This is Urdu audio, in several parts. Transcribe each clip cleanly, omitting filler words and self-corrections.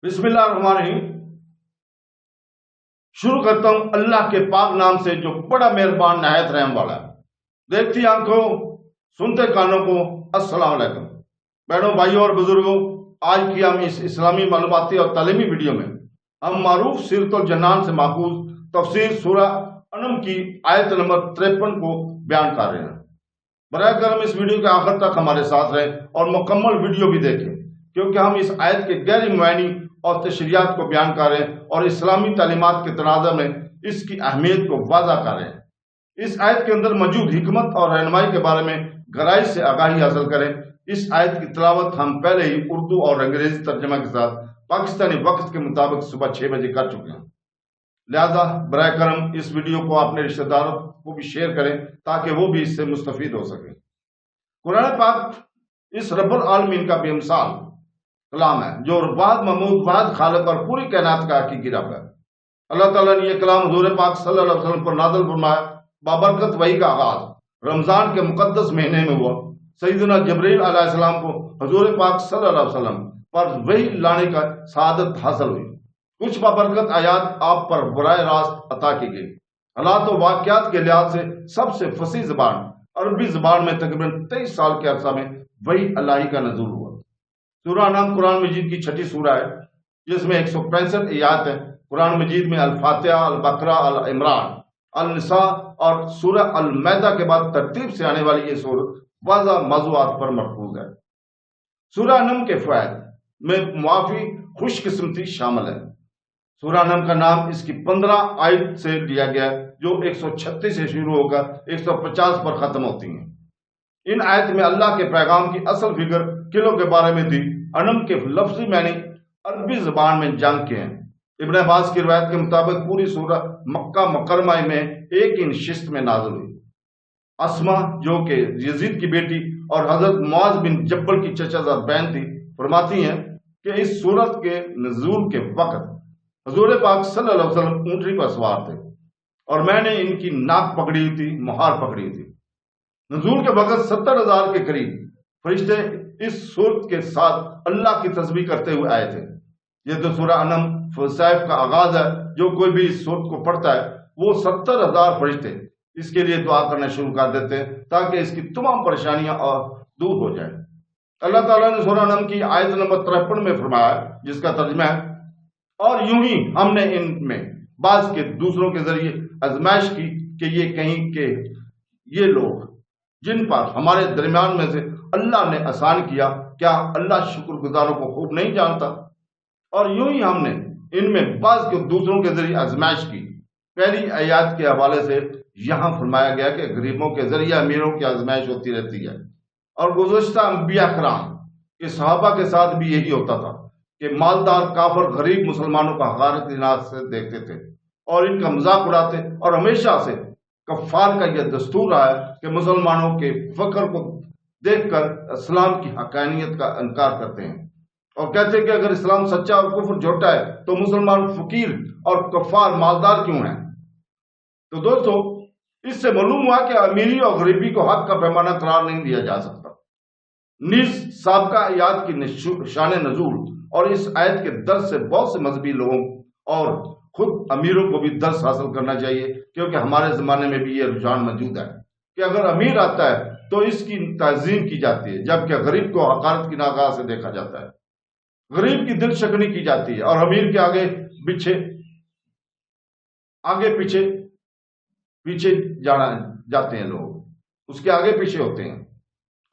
بسم اللہ الرحمن الرحیم۔ شروع کرتا ہوں اللہ کے پاک نام سے جو بڑا مہربان نہایت رحم والا ہے۔ دیکھتی آنکھوں سنتے کانوں کو السلام علیکم۔ بہنوں بھائیوں اور بزرگوں، آج کی ہم اس اسلامی معلوماتی اور تعلیمی ویڈیو میں ہم معروف سیرت الجنان سے ماخوذ تفسیر سورہ انعام کی آیت نمبر 53 کو بیان کر رہے ہیں۔ براہ کرم اس ویڈیو کے آخر تک ہمارے ساتھ رہیں اور مکمل ویڈیو بھی دیکھیں، کیونکہ ہم اس آیت کے گہری معانی اور تشریحات کو بیان کر رہے ہیں اور اسلامی تعلیمات کے تناظر میں اس کی اہمیت کو واضح کر رہے ہیں۔ اس آیت کے اندر موجود حکمت اور رہنمائی کے بارے میں گہرائی سے آگاہی حاصل کریں۔ اس آیت کی تلاوت ہم پہلے ہی اردو اور انگریزی ترجمہ کے ساتھ پاکستانی وقت کے مطابق صبح 6 بجے کر چکے ہیں، لہذا براہ کرم اس ویڈیو کو اپنے رشتہ داروں کو بھی شیئر کریں تاکہ وہ بھی اس سے مستفید ہو سکیں۔ قرآن پاک اس رب العالمین کا بے مثال کلام ہے جو واحد محمود، واحد خالق اور پوری کائنات کا حقیقی رب ہے۔ اللہ تعالیٰ نے یہ کلام حضور پاک صلی اللہ علیہ وسلم پر نازل فرمایا۔ بابرکت وحی کا آغاز رمضان کے مقدس مہینے میں ہوا۔ سیدنا جبرائیل علیہ السلام کو حضور پاک صلی اللہ علیہ وسلم پر وحی لانے کا سعادت حاصل ہوئی۔ کچھ بابرکت آیات آپ پر براہ راست عطا کی گئی۔ حالات و واقعات کے لحاظ سے سب سے فصیح زبان عربی زبان میں تقریباً 23 سال کے عرصہ میں وحی الہی کا نزول ہوا۔ سورہ انعام قرآن مجید کی چھٹی سورہ ہے جس میں 165 آیات ہیں۔ قرآن مجید میں الفاتحہ، البقرہ، العمران، النساء اور سورہ المائدہ کے بعد ترتیب سے آنے والی یہ سورت واضح موضوعات پر مرکوز ہے۔ سورہ انعام کے فوائد میں معافی، خوش قسمتی شامل ہے۔ سورہ انعام کا نام اس کی 15 آیت سے لیا گیا جو 136 سے شروع ہو کر 150 پر ختم ہوتی ہیں۔ ان آیت میں اللہ کے پیغام کی اصل فکر قلعوں کے بارے میں تھی۔ انعام کے لفظی معنی عربی زبان میں جنگ کے ہیں۔ ابن عباس کی روایت کے مطابق پوری سورہ مکہ مکرمہ میں ایک ہی نشست میں نازل ہوئی۔ اسما جو کہ یزید کی بیٹی اور حضرت معاذ بن جبل کی چچا زاد بہن تھی، فرماتی ہیں کہ اس سورت کے نزول کے وقت حضور پاک صلی اللہ علیہ وسلم اونٹنی پر سوار تھے اور میں نے ان کی ناک پکڑی ہوئی تھی، مہار پکڑی ہوئی تھی۔ نزول کے وقت 70,000 کے قریب فرشتے اس سورت کے ساتھ اللہ کی تسبیح کرتے ہوئے آئے تھے۔ یہ تو سورہ انعام فضائف کا آغاز ہے۔ جو کوئی بھی اس سورت کو پڑھتا ہے وہ 70,000 فرشتے اس کے لیے دعا کرنا شروع کر دیتے ہیں تاکہ اس کی تمام پریشانیاں اور دور ہو جائیں۔ اللہ تعالیٰ نے سورہ انعام کی آیت نمبر 53 میں فرمایا، جس کا ترجمہ ہے، اور یوں ہی ہم نے ان میں بعض کے دوسروں کے ذریعے آزمائش کی کہ یہ کہیں کہ یہ لوگ جن پر ہمارے درمیان میں سے اللہ نے آسان کیا، کیا اللہ شکر گزاروں کو خوب نہیں جانتا؟ اور یوں ہی ہم نے ان میں بعض کے دوسروں کے ذریعے آزمائش کی۔ پہلی آیات کے حوالے سے یہاں فرمایا گیا کہ غریبوں کے ذریعے امیروں کی آزمائش ہوتی رہتی ہے، اور گزشتہ انبیاء کرام کے صحابہ کے ساتھ بھی یہی ہوتا تھا کہ مالدار کافر غریب مسلمانوں کا حقارت اناج سے دیکھتے تھے اور ان کا مذاق اڑاتے، اور ہمیشہ سے کفار کا یہ دستور رہا ہے کہ مسلمانوں کے فقر کو دیکھ کر اسلام کی حقانیت کا انکار کرتے ہیں اور کہتے ہیں کہ اگر اسلام سچا اور کفر جھوٹا ہے تو مسلمان فقیر اور کفار مالدار کیوں ہیں؟ تو دوستو، اس سے معلوم ہوا کہ امیری اور غریبی کو حق کا پیمانہ قرار نہیں دیا جا سکتا۔ نیز سابقہ آیات کی شان نزول اور اس آیت کے درس سے بہت سے مذہبی لوگوں اور خود امیروں کو بھی درس حاصل کرنا چاہیے، کیونکہ ہمارے زمانے میں بھی یہ رجحان موجود ہے کہ اگر امیر آتا ہے تو اس کی تعظیم کی جاتی ہے، جبکہ غریب کو حقارت کی نگاہ سے دیکھا جاتا ہے۔ غریب کی دل شکنی کی جاتی ہے اور امیر کے آگے پیچھے جاتے ہیں، لوگ اس کے آگے پیچھے ہوتے ہیں،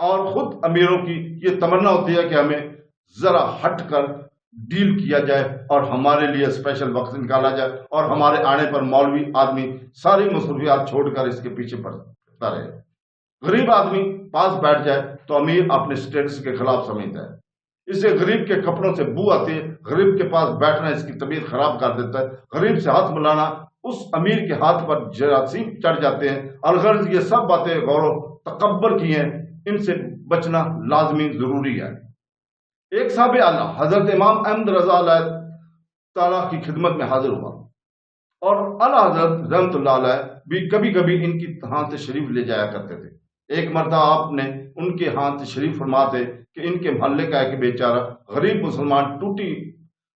اور خود امیروں کی یہ تمنا ہوتی ہے کہ ہمیں ذرا ہٹ کر ڈیل کیا جائے اور ہمارے لیے اسپیشل وقت نکالا جائے، اور ہمارے آنے پر مولوی آدمی ساری مصروفیات چھوڑ کر اس کے پیچھے پڑتا رہے۔ غریب آدمی پاس بیٹھ جائے تو امیر اپنے سٹیٹس کے خلاف سمجھتا ہے، اس سے غریب کے کپڑوں سے بو آتی ہے، غریب کے پاس بیٹھنا اس کی طبیعت خراب کر دیتا ہے، غریب سے ہاتھ ملانا اس امیر کے ہاتھ پر جراثیم چڑھ جاتے ہیں۔ الغرض یہ سب باتیں غور و تکبر کی ہیں، ان سے بچنا لازمی ضروری ہے۔ ایک صاحب اللہ حضرت امام احمد رضا اللہ تعالیٰ کی خدمت میں حاضر ہوا، اور اعلیٰ حضرت رحمت اللہ علیہ بھی کبھی کبھی ان کی ہاں تشریف لے جایا کرتے تھے۔ ایک مرتبہ آپ نے ان کے ہاں تشریف فرما تھے کہ ان کے محلے کا ایک بیچارہ غریب مسلمان ٹوٹی